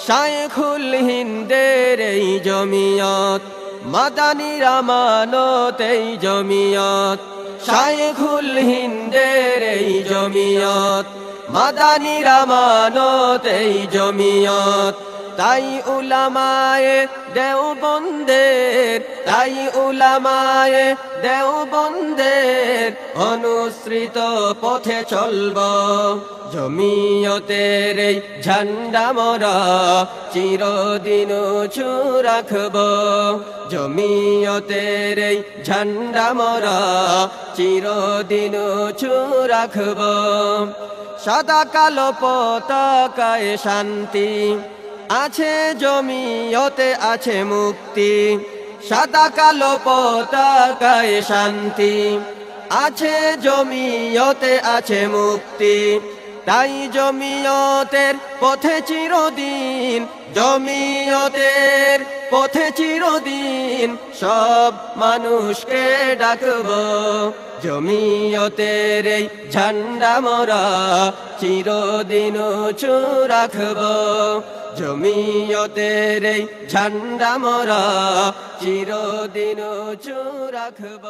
শায়খুল হিন্দের এই জমিয়ত, মাদানীর আমানত এই জমিয়ত। শায়খুল হিন্দের এই জমিয়ত, মাদানীর আমানত এই জমিয়ত। তাই উলামায়ে দেওবন্দের, তাই উলামায়ে দেওবন্দের অনুসৃত পথে চলব। জমিয়তের এই ঝান্ডা মোরা চিরদিন উঁচু রাখব। জমিয়তের এই ঝান্ডা মোরা চিরদিন উঁচু রাখব। সাদা কালো পতাকায় শান্তি আছে, জমিয়তে আছে মুক্তি। সাদা কালো পতাকায় শান্তি আছে, জমিয়তে আছে মুক্তি। তাই জমিয়তের পথে চিরদিন, জমিয়তের পথে চিরদিন সব মানুষকে ডাকব। জমিয়তের এই ঝান্ডা মোরা চিরদিন উঁচু রাখব। জমিয়তের এই ঝান্ডা মোরা চিরদিন উঁচু রাখব।